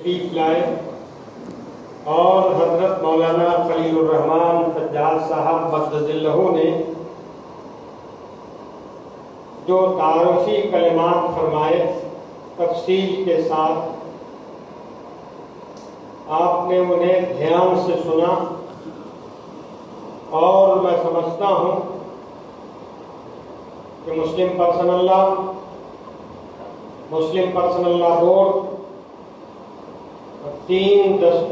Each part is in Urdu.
تشریف لائے اور حضرت مولانا خلیل الرحمان سجاد صاحب مقدس اللہ نے جو تعارفی کلمات فرمائے تفصیل کے ساتھ، آپ نے انہیں دھیان سے سنا اور میں سمجھتا ہوں کہ مسلم پرسنل لا بورڈ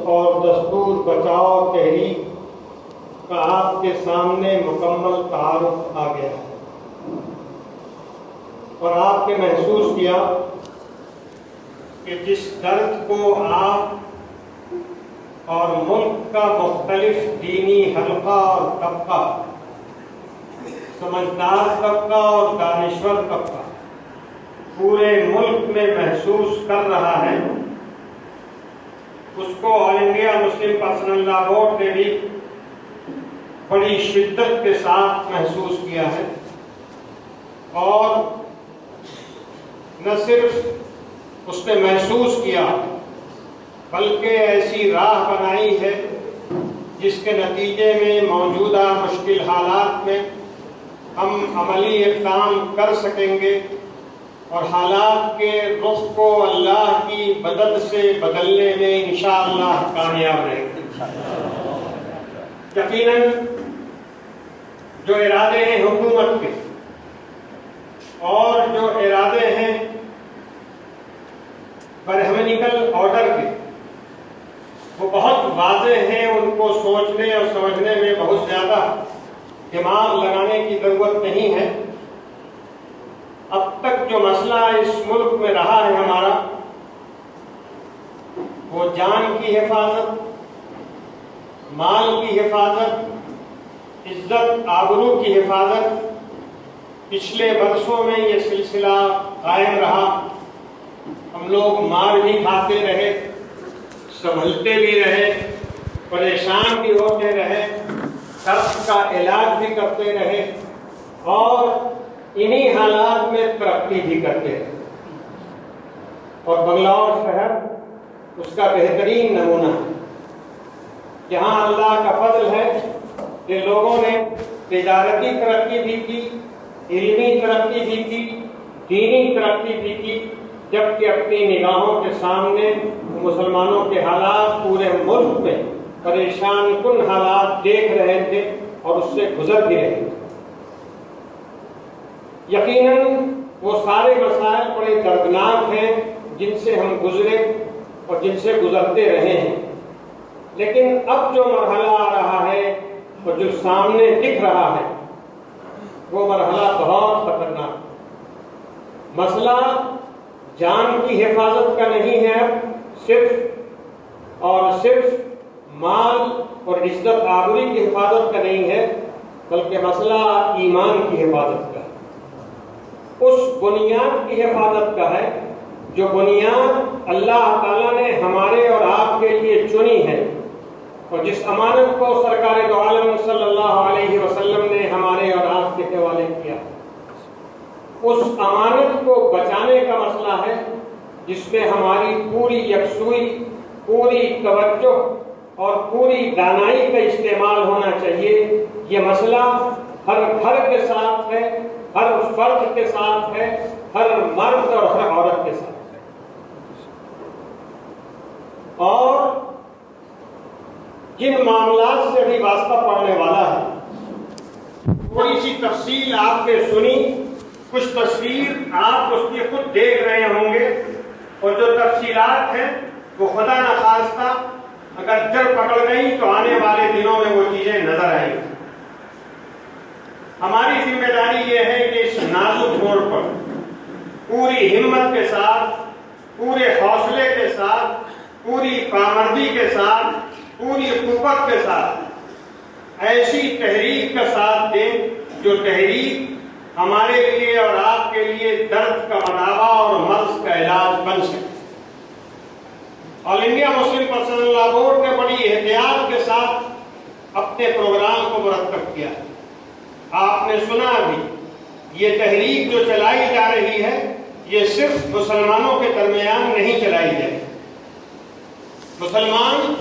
اور دستور بچاؤ تحریک کا آپ کے سامنے مکمل تعارف آ گیا ہے اور آپ نے محسوس کیا کہ جس درد کو آپ اور ملک کا مختلف دینی حلقہ اور طبقہ، سمجھدار طبقہ اور دانشور طبقہ پورے ملک میں محسوس کر رہا ہے، اس کو آل انڈیا مسلم پرسنل لا بورڈ نے بھی بڑی شدت کے ساتھ محسوس کیا ہے اور نہ صرف اس نے محسوس کیا بلکہ ایسی راہ بنائی ہے جس کے نتیجے میں موجودہ مشکل حالات میں ہم عملی اقدام کر سکیں گے اور حالات کے رخ کو اللہ کی مدد سے بدلنے میں انشاءاللہ کامیاب رہیں گے۔ یقیناً جو ارادے ہیں حکومت کے اور جو ارادے ہیں برہمنیکل آرڈر کے، وہ بہت واضح ہیں، ان کو سوچنے اور سمجھنے میں بہت زیادہ دماغ لگانے کی ضرورت نہیں ہے۔ اب تک جو مسئلہ اس ملک میں رہا ہے ہمارا، وہ جان کی حفاظت، مال کی حفاظت، عزت آبرو کی حفاظت، پچھلے برسوں میں یہ سلسلہ قائم رہا۔ ہم لوگ مار بھی کھاتے رہے، سنبھلتے بھی رہے، پریشان بھی ہوتے رہے، درد کا علاج بھی کرتے رہے اور انہی حالات میں ترقی بھی کرتے رہے۔ اور بنگلور شہر اس کا بہترین نمونہ ہے، جہاں اللہ کا فضل ہے کہ لوگوں نے تجارتی ترقی بھی کی، علمی ترقی بھی کی، دینی ترقی بھی کی، جبکہ اپنی نگاہوں کے سامنے مسلمانوں کے حالات پورے ملک میں پریشان کن حالات دیکھ رہے تھے اور اس سے گزر بھی رہے تھے۔ یقیناً وہ سارے مسائل بڑے دردناک ہیں جن سے ہم گزرے اور جن سے گزرتے رہے ہیں، لیکن اب جو مرحلہ آ رہا ہے اور جو سامنے دکھ رہا ہے وہ مرحلہ بہت خطرناک۔ مسئلہ جان کی حفاظت کا نہیں ہے، صرف اور صرف مال اور عزت آبروی کی حفاظت کا نہیں ہے، بلکہ مسئلہ ایمان کی حفاظت کا ہے، اس بنیاد کی حفاظت کا ہے جو بنیاد اللہ تعالیٰ نے ہمارے اور آپ کے لیے چنی ہے اور جس امانت کو سرکار دو عالم صلی اللہ علیہ وسلم نے ہمارے اور آپ کے حوالے کیا۔ اس امانت کو بچانے کا مسئلہ ہے جس میں ہماری پوری یکسوئی، پوری توجہ اور پوری دانائی کا استعمال ہونا چاہیے۔ یہ مسئلہ ہر گھر کے ساتھ ہے، ہر فرد کے ساتھ ہے، ہر مرد اور ہر عورت کے ساتھ ہے۔ اور جن معاملات سے بھی واسطہ پڑنے والا ہے، تھوڑی سی تفصیل آپ نے سنی، کچھ تصویر آپ اس کی خود دیکھ رہے ہوں گے، اور جو تفصیلات ہیں وہ خدا نخواستہ اگر جڑ پکڑ گئی تو آنے والے دنوں میں وہ چیزیں نظر آئیں گی۔ ہماری ذمہ داری یہ ہے کہ اس نازک موڑ پر پوری ہمت کے ساتھ، پورے حوصلے کے ساتھ، پوری کارکردگی کے ساتھ، پوری قوت کے ساتھ ایسی تحریک کا ساتھ دیں جو تحریک ہمارے لیے اور آپ کے لیے درد کا مداوا اور مرض کا علاج بن سکے۔ آل انڈیا مسلم پرسنل لا بورڈ نے بڑی احتیاط کے ساتھ اپنے پروگرام کو مرتب کیا۔ آپ نے سنا بھی، یہ تحریک جو چلائی جا رہی ہے یہ صرف مسلمانوں کے درمیان نہیں چلائی جائے، مسلمان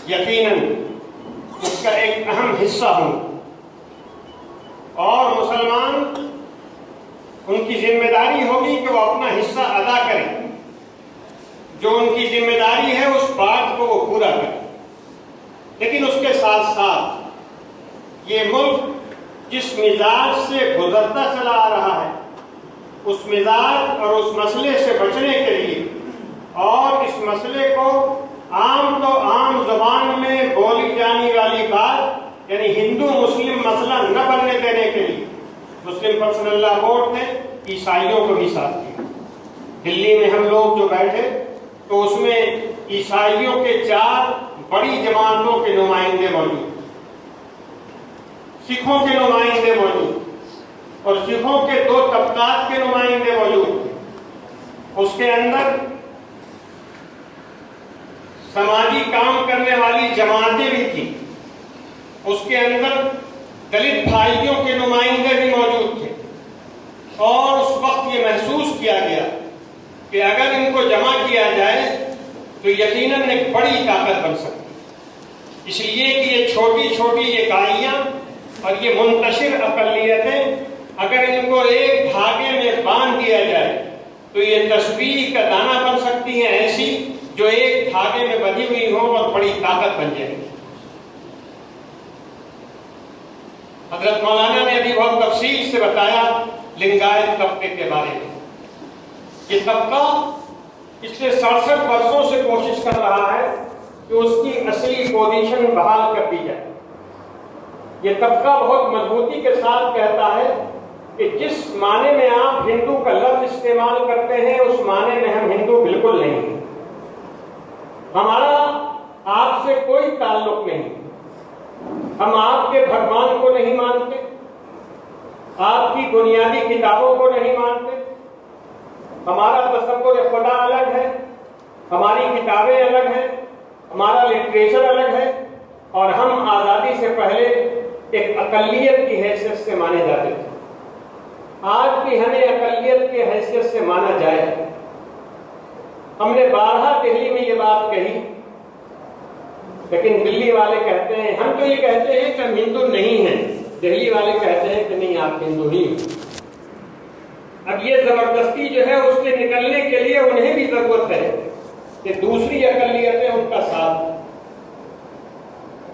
یقیناً اس کا ایک اہم حصہ ہوں، اور مسلمان ان کی ذمہ داری ہوگی کہ وہ اپنا حصہ ادا کریں، جو ان کی ذمہ داری ہے اس بات کو وہ پورا کریں۔ لیکن اس کے ساتھ ساتھ یہ ملک جس مزاج سے گزرتا چلا آ رہا ہے، اس مزاج اور اس مسئلے سے بچنے کے لیے، اور اس مسئلے کو عام تو عام زبان میں بولی جانے والی بات یعنی ہندو مسلم مسئلہ نہ بننے دینے کے لیے مسلم پرسنل لا بورڈ نے عیسائیوں کو بھی ساتھ دیا۔ دلی میں ہم لوگ جو بیٹھے تو اس میں عیسائیوں کے 4 بڑی جماعتوں کے نمائندے موجود، سکھوں کے نمائندے موجود، اور سکھوں کے 2 طبقات کے نمائندے موجود تھے۔ اس کے اندر سماجی کام کرنے والی جماعتیں بھی تھیں، اس کے اندر دلت بھائیوں کے نمائندے بھی موجود تھے، اور اس وقت یہ محسوس کیا گیا کہ اگر ان کو جمع کیا جائے تو یقیناً ایک بڑی طاقت بن سکتی ہے، اس لیے کہ یہ چھوٹی چھوٹی اکائیاں اور یہ منتشر اقلیتیں اگر ان کو ایک دھاگے میں باندھ دیا جائے تو یہ تسبیح کا دانہ بن سکتی ہیں، ایسی جو ایک دھاگے میں بندھی ہوئی ہوں اور بڑی طاقت بن جائے گی۔ حضرت مولانا نے ابھی بہت تفصیل سے بتایا لنگایت طبقے کے بارے میں۔ یہ طبقہ پچھلے 67 برسوں سے کوشش کر رہا ہے کہ اس کی اصلی پوزیشن بحال کر دی جائے۔ یہ طبقہ بہت مضبوطی کے ساتھ کہتا ہے کہ جس معنی میں آپ ہندو کا لفظ استعمال کرتے ہیں اس معنی میں ہم ہندو بالکل نہیں ہیں، ہمارا آپ سے کوئی تعلق نہیں، ہم آپ کے بھگوان کو نہیں مانتے، آپ کی بنیادی کتابوں کو نہیں مانتے، ہمارا تصور خدا الگ ہے، ہماری کتابیں الگ ہیں، ہمارا لٹریچر الگ ہے، اور ہم آزادی سے پہلے ایک اقلیت کی حیثیت سے مانے جاتے تھے۔ آج بھی ہمیں اقلیت کی حیثیت سے مانا جائے۔ ہم نے بارہا دہلی میں یہ بات کہی، لیکن دلی والے کہتے ہیں، ہم تو یہ کہتے ہیں کہ ہم ہندو نہیں ہیں، دہلی والے کہتے ہیں کہ نہیں آپ ہندو ہی ہیں۔ اب یہ زبردستی جو ہے اس سے نکلنے کے لیے انہیں بھی ضرورت ہے کہ دوسری اقلیتیں ان کا ساتھ۔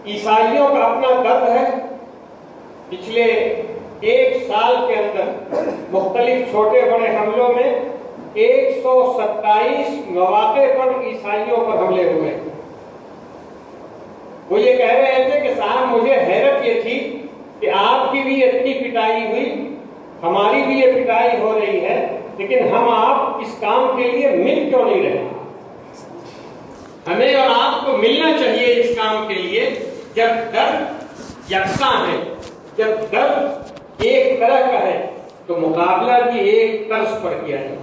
عیسائیوں کا اپنا درد ہے، پچھلے 1 سال کے اندر مختلف چھوٹے بڑے حملوں میں 127 مواقع پر عیسائیوں پر حملے ہوئے۔ وہ یہ کہہ رہے تھے کہ صاحب مجھے حیرت یہ تھی کہ آپ کی بھی اتنی پٹائی ہوئی، ہماری بھی یہ پٹائی ہو رہی ہے، لیکن ہم آپ اس کام کے لیے مل کیوں نہیں رہے؟ ہمیں اور آپ کو ملنا چاہیے اس کام کے لیے۔ جب درد یکساں ہے، جب درد ایک طرح کا ہے تو مقابلہ بھی ایک طرز پر کیا جائے۔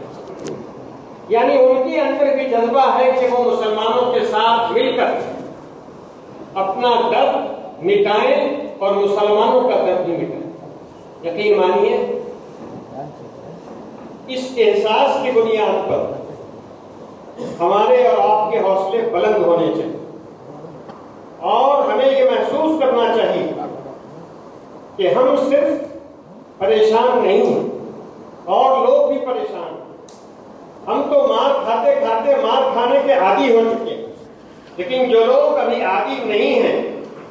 یعنی ان کے اندر بھی جذبہ ہے کہ وہ مسلمانوں کے ساتھ مل کر اپنا درد مٹائیں اور مسلمانوں کا درد بھی مٹائیں۔ یقین مانیے اس احساس کی بنیاد پر ہمارے اور آپ کے حوصلے بلند ہونے چاہیے، اور ہمیں یہ محسوس کرنا چاہیے کہ ہم صرف پریشان نہیں ہیں اور لوگ بھی پریشان ہیں۔ ہم تو مار کھاتے کھاتے مار کھانے کے عادی ہو چکے ہیں، لیکن جو لوگ ابھی عادی نہیں ہیں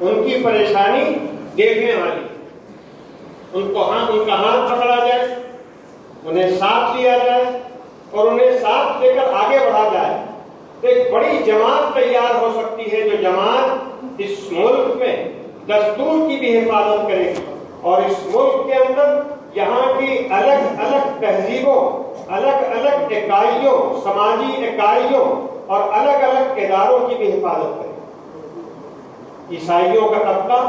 ان کی پریشانی دیکھنے والی، ان کا ہاتھ پکڑا جائے، انہیں ساتھ لیا جائے اور انہیں ساتھ لے کر آگے بڑھا جائے تو ایک بڑی جماعت تیار ہو سکتی ہے، جو جماعت اس ملک میں دستور کی بھی حفاظت کرے گی، اور اس ملک کے اندر یہاں کی الگ الگ تہذیبوں، الگ الگ اکائیوں، سماجی اکائیوں اور الگ الگ اداروں کی بھی حفاظت کرے گی۔ عیسائیوں کا طبقہ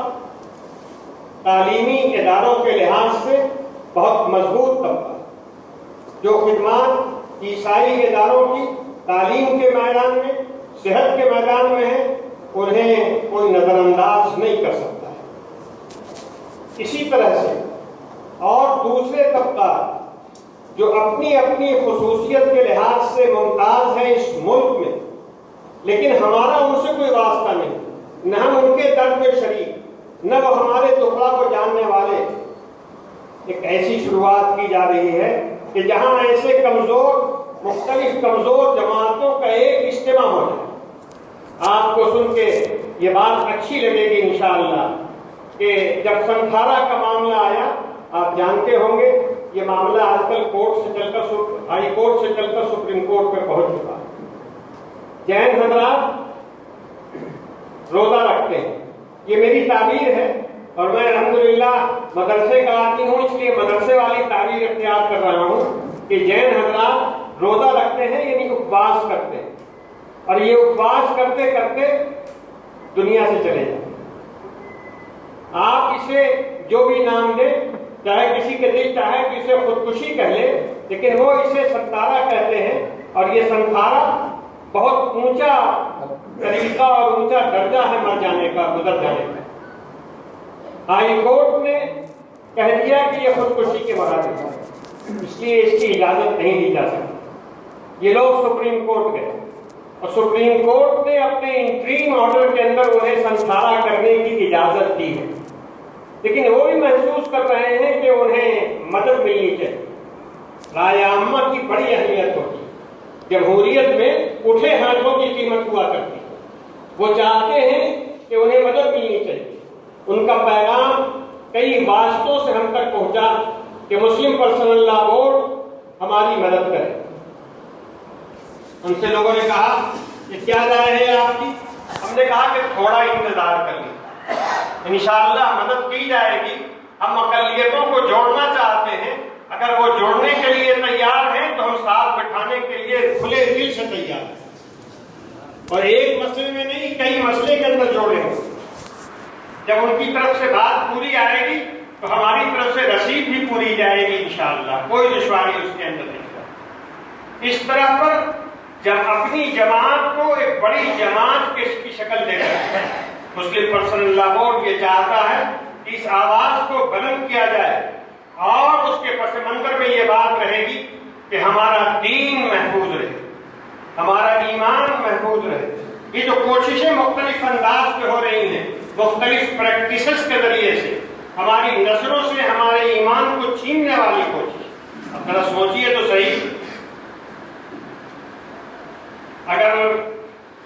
تعلیمی اداروں کے لحاظ سے بہت مضبوط طبقہ، جو خدمات عیسائی اداروں کی تعلیم کے میدان میں، صحت کے میدان میں ہے، انہیں کوئی نظر انداز نہیں کر سکتا ہے۔ اسی طرح سے اور دوسرے طبقات جو اپنی اپنی خصوصیت کے لحاظ سے ممتاز ہیں اس ملک میں، لیکن ہمارا ان سے کوئی واسطہ نہیں، نہ ہم ان کے درد میں شریک، نہ وہ ہمارے دکھا کو جاننے والے۔ ایک ایسی شروعات کی جا رہی ہے کہ جہاں ایسے مختلف کمزور جماعتوں کا ایک اجتماع ہو جائے۔ آپ کو سن کے یہ بات اچھی لگے گی انشاءاللہ کہ جب سنتھارا کا معاملہ آیا، آپ جانتے ہوں گے یہ معاملہ آج کل ہائی کورٹ سے چل کر سپریم کورٹ پہ پہنچ چکا ہے۔ جین حضرات روزہ رکھتے ہیں، یہ میری تعبیر ہے اور میں الحمدللہ مدرسے کا آدمی ہوں، اس لیے مدرسے والی تعبیر اختیار کر رہا ہوں کہ جین حضرات روزہ رکھتے ہیں یعنی اپواس کرتے ہیں، اور یہ اپواس کرتے کرتے دنیا سے چلے جائیں۔ آپ اسے جو بھی نام دیں، چاہے کسی کے دل چاہے تو اسے خودکشی کہہ لے، لیکن وہ اسے سنتھارا کہتے ہیں، اور یہ سنتھارا بہت اونچا طریقہ اور اونچا درجہ ہے مر جانے کا، گزر جانے کا۔ ہائی کورٹ نے کہہ دیا کہ یہ خودکشی کے برابر ہے، اس لیے اس کی اجازت نہیں دی جا سکتی۔ یہ لوگ سپریم کورٹ گئے اور سپریم کورٹ نے اپنے انٹریم آرڈر کے اندر انہیں سنتھارا کرنے کی اجازت دی ہے، لیکن وہ بھی محسوس کر رہے ہیں کہ انہیں مدد ملنی چاہیے۔ رائے عامہ کی بڑی اہمیت ہوتی ہے، جمہوریت میں اٹھے ہاتھوں کی قیمت ہوا کرتی ہے۔ وہ چاہتے ہیں کہ انہیں مدد ملنی چاہیے۔ ان کا پیغام کئی واسطوں سے ہم تک پہنچا کہ مسلم پرسنل لا بورڈ ہماری مدد کرے۔ ان سے لوگوں نے کہا کہ کیا رائے ہے آپ کی؟ ہم نے کہا کہ تھوڑا انتظار کر لیں، انشاءاللہ مدد کی جائے گی۔ ہم اقلیتوں کو جوڑنا چاہتے ہیں، اگر وہ جوڑنے کے لیے تیار ہیں تو ہم ساتھ بٹھانے کے لیے کھلے دل سے تیار ہیں، اور ایک مسئلے میں نہیں کئی مسئلے کے اندر جوڑیں گے۔ جب ان کی طرف سے بات پوری آئے گی تو ہماری طرف سے رسید بھی پوری جائے گی انشاءاللہ، کوئی دشواری اس کے اندر نہیں۔ اس طرح پر جب اپنی جماعت کو ایک بڑی جماعت کی شکل دے رہے ہیں، مسلم پرسنل لا بورڈ یہ چاہتا ہے کہ اس آواز کو بلند کیا جائے، اور اس کے پس منظر میں یہ بات رہے گی کہ ہمارا دین محفوظ رہے، ہمارا ایمان محفوظ رہے۔ یہ جو کوششیں مختلف انداز پہ ہو رہی ہیں، مختلف پریکٹسز کے ذریعے سے ہماری نسلوں سے ہمارے ایمان کو چھیننے والی کوشش، اب ذرا سوچیے تو صحیح، اگر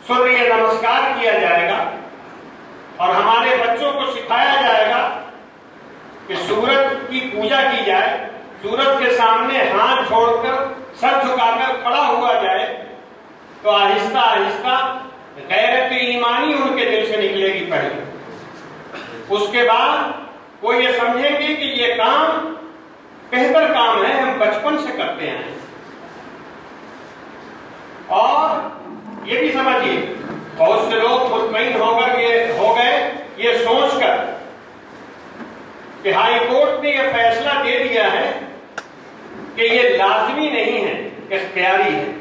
سوریہ نمسکار کیا جائے گا اور ہمارے بچوں کو سکھایا جائے گا کہ سورج کی پوجا کی جائے، سورج کے سامنے ہاتھ چھوڑ کر سر جھکا کر کھڑا ہوا جائے، تو آہستہ آہستہ غیرت ایمانی ان کے دل سے نکلے گی پہلے۔ اس کے بعد وہ یہ سمجھیں گے کہ یہ کام بہتر کام ہے، ہم بچپن سے کرتے ہیں۔ اور یہ بھی سمجھیے بہت سے لوگ مطمئن ہو گئے یہ سوچ کر کہ ہائی کورٹ نے یہ فیصلہ دے دیا ہے کہ یہ لازمی نہیں ہے، اختیاری ہے،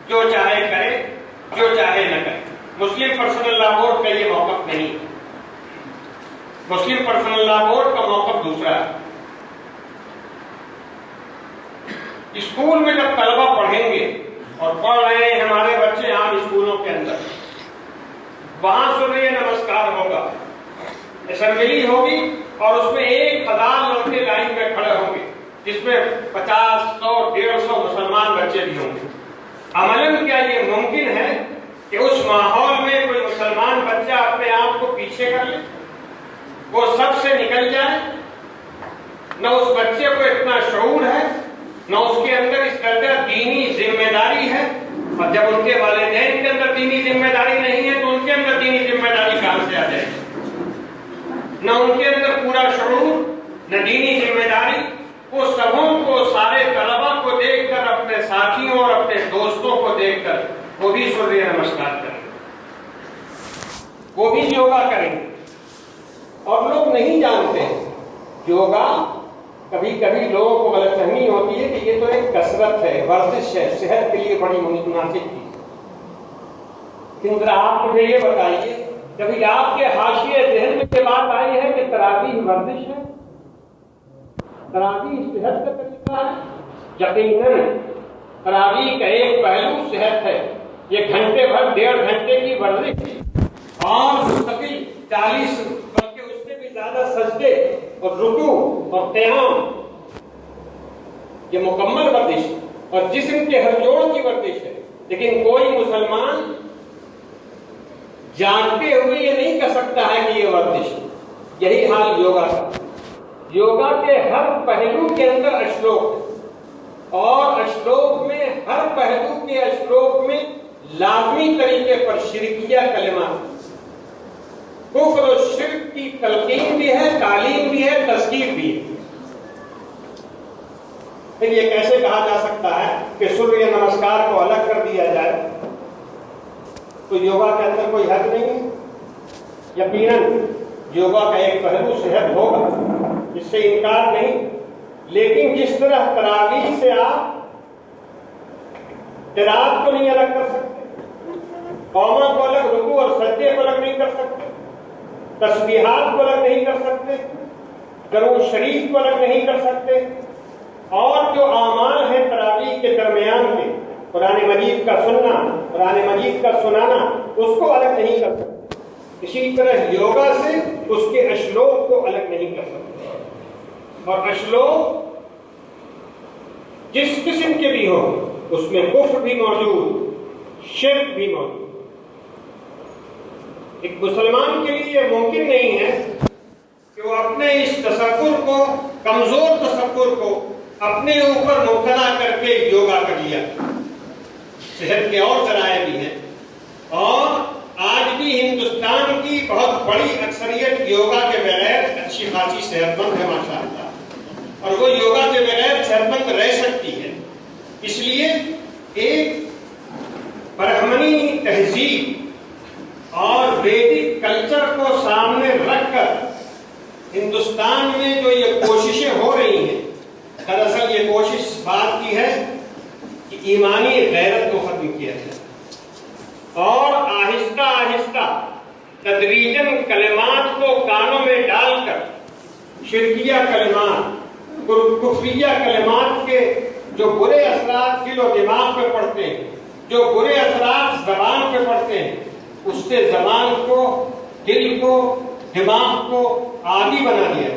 جو چاہے کرے جو چاہے نہ کرے۔ مسلم پرسنل لا بورڈ کا یہ موقف نہیں ہے، مسلم پرسنل لا بورڈ کا موقف دوسرا ہے۔ اسکول میں جب طلبہ پڑھیں گے اور پڑھ رہے ہیں ہمارے بچے عام اسکولوں کے اندر، وہاں سوریہ نمسکار ہوگا، اسمبلی ہوگی اور اس میں 1000 لڑکے لائن میں کھڑے ہوں گے، جس میں 50، 100، 150 مسلمان بچے بھی ہوں گے۔ عملاً کیا یہ ممکن ہے کہ اس ماحول میں کوئی مسلمان بچہ اپنے آپ کو پیچھے کر لے، وہ سب سے نکل جائے؟ نہ اس بچے کو اتنا شعور ہے، نہ اس کے اندر اس درجہ دینی ذمہ داری ہے، اور جب ان کے والدین کے اندر دینی ذمہ داری نہیں ہے تو ان کے اندر دینی ذمہ داری کہاں سے آ جائے گی؟ نہ ان کے اندر پورا شعور، نہ دینی ذمہ داری۔ وہ سبوں کو، سارے طلبا کو دیکھ کر، اپنے ساتھیوں اور اپنے دوستوں کو دیکھ کر وہ بھی سوریہ نمسکار کریں گے، وہ بھی یوگا کریں گے۔ اور لوگ نہیں جانتے یوگا، کبھی کبھی لوگوں کو غلط فہمی ہوتی ہے کہ یہ تو ایک کسرت ہے، ورزش ہے، صحت کے لیے بڑی مناسب چیز۔ لیکن ذرا آپ مجھے یہ بتائیے، کبھی آپ کے حاشیے ذہن میں یہ بات آئی ہے کہ تراویح ورزش ہے، تراویح صحت کا طریقہ ہے؟ یقیناً تراویح کا ایک پہلو صحت ہے۔ یہ گھنٹے بھر، 1.5 گھنٹے کی ورزش اور مستقل 40 بلکہ اس سے بھی زیادہ سجدے اور رکوع اور قیام، یہ مکمل ورزش اور جسم کے ہر جوڑ کی ورزش ہے. لیکن کوئی مسلمان جانتے ہوئے یہ نہیں کہہ سکتا ہے کہ یہ ورزش. یہی حال یوگا کا. یوگا کے ہر پہلو کے اندر اشلوک ہے، اور اشلوک میں ہر پہلو کے اشلوک میں لازمی طریقے پر شرکیہ کلمات، کفر و شرک کی تلقین بھی ہے، تعلیم بھی ہے، تذکیر بھی ہے. پھر یہ کیسے کہا جا سکتا ہے کہ سوریہ نمسکار کو الگ کر دیا جائے؟ تو یوگا کے اندر کوئی حد نہیں ہے. یقیناً یوگا کا ایک پہلو صحت ہوگا، اس سے انکار نہیں. لیکن جس طرح تراویح سے آپ قرات کو نہیں الگ کر سکتے، قوما کو الگ، رکوع اور سجدے کو الگ نہیں کر سکتے، تسبیحات کو الگ نہیں کر سکتے، درود شریف کو الگ نہیں کر سکتے، اور جو اعمال ہیں تراویح کے درمیان کے، قرآن مجید کا سننا، قرآن مجید کا سنانا، اس کو الگ نہیں کر سکتے. اسی طرح یوگا سے اس کے اشلوک کو الگ نہیں کر سکتے. اور اشلوک جس قسم کے بھی ہو، اس میں کفر بھی موجود، شرک بھی موجود. ایک مسلمان کے لیے یہ ممکن نہیں ہے کہ وہ اپنے اس تصور کو، کمزور تصور کو اپنے اوپر مبتلا کر کے یوگا کر لیا. صحت کے اور ذرائع بھی ہیں، اور آج بھی ہندوستان کی بہت بڑی اکثریت یوگا کے بغیر اچھی خاصی صحت مند ہے ماشاءاللہ، اور وہ یوگا کے بغیر صحت مند رہ سکتی ہے. اس لیے ایک برہمنی تہذیب اور ویدک کلچر کو سامنے رکھ کر ہندوستان میں جو یہ کوششیں ہو رہی ہیں، دراصل یہ کوشش اس بات کی ہے کہ ایمانی غیرت کو ختم کیا جائے، اور آہستہ آہستہ تدریجاً کلمات کو کانوں میں ڈال کر شرکیہ کلمات، کفریہ کلمات کے جو برے اثرات دل و دماغ پہ پڑتے ہیں، جو برے اثرات زبان پہ پڑتے ہیں، اس سے زبان کو، دل کو، دماغ کو عادی بنا دیا.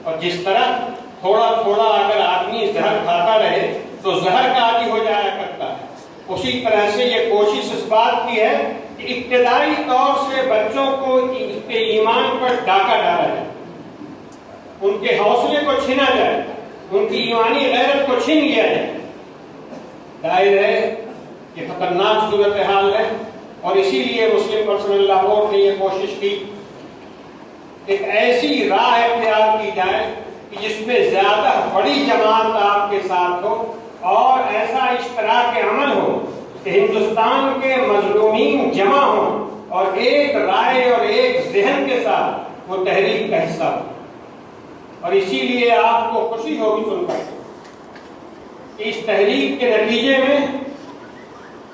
اور جس طرح تھوڑا تھوڑا اگر آدمی زہر کھاتا رہے تو زہر کا عادی ہو جایا کرتا ہے، اسی طرح سے یہ کوشش اس بات کی ہے کہ ابتدائی طور سے بچوں کو اس کے ایمان پر ڈاکہ ڈالا جائے، ان کے حوصلے کو چھینا جائے، ان کی ایمانی غیرت کو چھین لیا جائے. ظاہر ہے یہ خطرناک صورتحال ہے، اور اسی لیے مسلم پرسنل لا بورڈ نے یہ کوشش کی ایک ایسی راہ اختیار کی جائے کہ جس میں زیادہ بڑی جماعت آپ کے ساتھ ہو، اور ایسا اشتراک عمل ہو کہ ہندوستان کے مظلومین جمع ہوں اور ایک رائے اور ایک ذہن کے ساتھ وہ تحریک کا حصہ ہو. اور اسی لیے آپ کو خوشی ہوگی سن کر کہ اس تحریک کے نتیجے میں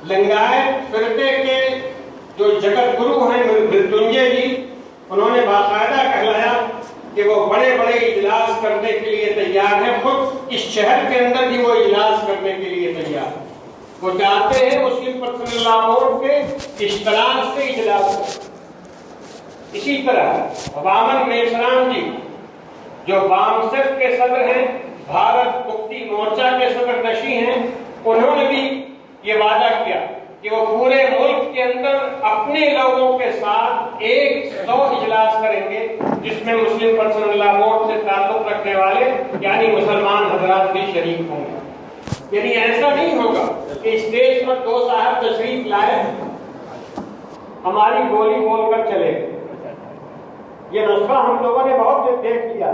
لنگایت فرقے کے جو جگت گرو ہیں مرتنجے جی، انہوں نے باقاعدہ کہلایا کہ وہ بڑے بڑے اجلاس کرنے کے لیے تیار ہیں. خود اس شہر کے اندر بھی وہ اجلاس کرنے کے لیے تیار ہیں. وہ چاہتے ہیں مسلم پرسنل لا بورڈ کے اشتراک سے اجلاس ہو. اسی طرح وامن میشرام جی جو بامسٹ کے صدر ہیں، بھارت مکتی مورچہ کے صدر نشین ہیں، انہوں نے بھی یہ وعدہ کیا کہ وہ پورے ملک کے اندر اپنے لوگوں کے ساتھ 100 اجلاس کریں گے، جس میں مسلم پرسنل لا بورڈ سے تعلق رکھنے والے یعنی مسلمان حضرات بھی شریک ہوں گے. یعنی ایسا نہیں ہوگا کہ اسٹیج پر 2 صاحب تشریف لائے، ہماری گولی بول کر چلے. یہ نسخہ ہم لوگوں نے بہت دیکھ لیا،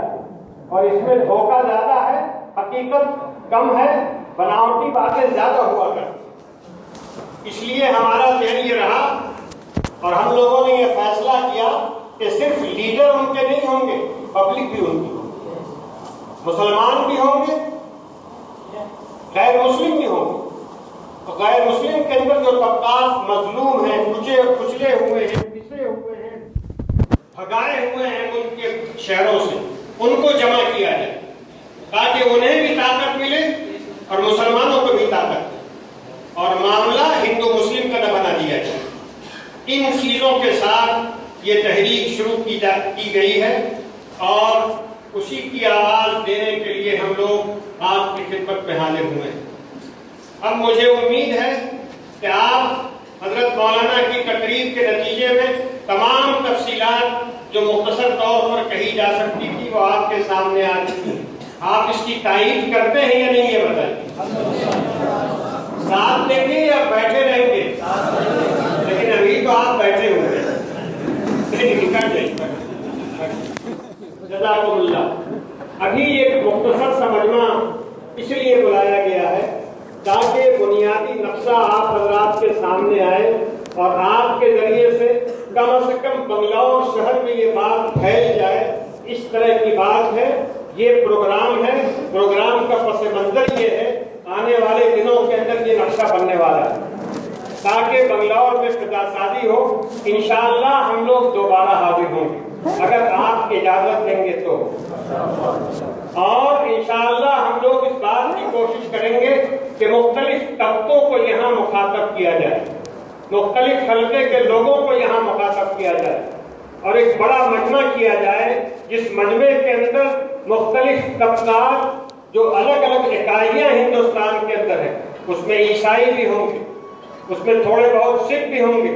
اور اس میں دھوکہ زیادہ ہے، حقیقت کم ہے، بناوٹی باتیں زیادہ ہوا کرتی. اس لیے ہمارا ذہن یہ رہا، اور ہم لوگوں نے یہ فیصلہ کیا کہ صرف لیڈر ان کے نہیں ہوں گے، پبلک بھی ان کی ہوگی، مسلمان بھی ہوں گے، غیر مسلم بھی ہوں گے. تو غیر مسلم کے اندر جو طبقات مظلوم ہیں، کچلے ہوئے ہیں، پسے ہوئے ہیں، بھگائے ہوئے ہیں ملک کے شہروں سے، ان کو جمع کیا جائے تاکہ انہیں بھی طاقت ملے اور مسلمانوں کو بھی طاقت ملے، اور معاملہ ہندو مسلم کا نہ بنا دیا جائے. ان چیزوں کے ساتھ یہ تحریک شروع کی گئی ہے اور اسی کی آواز دینے کے لیے ہم لوگ آپ کی خدمت میں حاضر ہوئے ہیں۔ اب مجھے امید ہے کہ آپ حضرت مولانا کی تقریر کے نتیجے میں تمام تفصیلات جو مختصر طور پر کہی جا سکتی تھی وہ آپ کے سامنے آ چکی ہیں۔ آپ اس کی تائید کرتے ہیں یا نہیں یہ بتائیے؟ ساتھ دیں گے یا بیٹھے رہیں گے؟ لیکن ابھی تو آپ بیٹھے ہوئے ہیں۔ جزاکم اللہ۔ ابھی ایک مختصر سا مجمع اس لیے بلایا گیا ہے تاکہ بنیادی نقشہ آپ حضرات کے سامنے آئے اور آپ کے ذریعے سے کم بنگلور شہر میں یہ بات پھیل جائے۔ اس طرح کی بات ہے، یہ پروگرام ہے، پروگرام کا پس منظر یہ ہے، آنے والے دنوں کے اندر یہ نقشہ بننے والا ہے تاکہ بنگلور میں فضا سازی ہو۔ انشاءاللہ ہم لوگ دوبارہ حاضر ہوں گے اگر آپ اجازت دیں گے تو، اور انشاءاللہ ہم لوگ اس بات کی کوشش کریں گے کہ مختلف طبقوں کو یہاں مخاطب کیا جائے، مختلف حلقے کے لوگوں کو یہاں مخاطب کیا جائے اور ایک بڑا مجمع کیا جائے جس مجمع کے اندر مختلف طبقات جو الگ الگ اکائیاں ہندوستان کے اندر ہیں، اس میں عیسائی بھی ہوں گے، اس میں تھوڑے بہت سکھ بھی ہوں گے،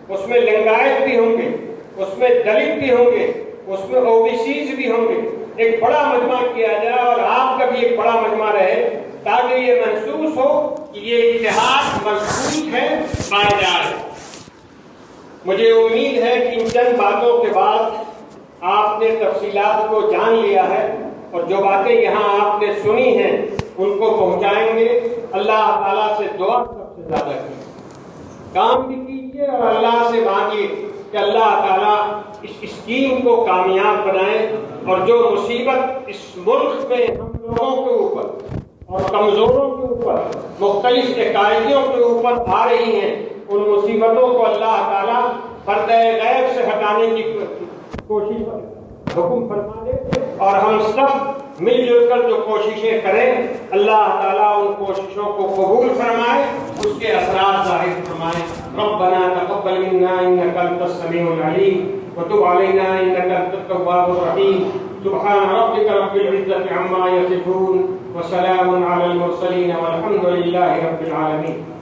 اس میں لنگایت بھی ہوں گے، اس میں دلت بھی ہوں گے، اس میں OBCs بھی ہوں گے، ایک بڑا مجمع کیا جائے اور آپ کا بھی ایک بڑا مجمع رہے تاکہ یہ محسوس ہو کہ یہ اتحاد مضبوط ہے، پائیدار ہے۔ مجھے امید ہے کہ ان چند باتوں کے بعد آپ نے تفصیلات کو جان لیا ہے اور جو باتیں یہاں آپ نے سنی ہیں ان کو پہنچائیں گے۔ اللہ تعالیٰ سے دعا سب سے زیادہ کی، کام بھی کیجیے اور اللہ سے مانگیے کہ اللہ تعالیٰ اس اسکیم کو کامیاب بنائے اور جو مصیبت اس ملک میں ہم لوگوں کے اوپر اور کمزوروں کے اوپر مختلف اکائیوں کے اوپر آ رہی ہیں ان مصیبتوں کو اللہ تعالیٰ پردہ غیب سے ہٹانے کی کوشش حکم فرما دے اور ہم سب مل جل کر جو کوششیں کریں اللہ تعالیٰ ان کوششوں کو قبول فرمائے، اس کے اثرات ظاہر فرمائے۔ ربنا تقبل منا انك انت السميع العليم وتب علينا انك انت التواب الرحيم سبحان ربك رب العزة عما يصفون وسلام على المرسلين والحمد لله رب العالمين۔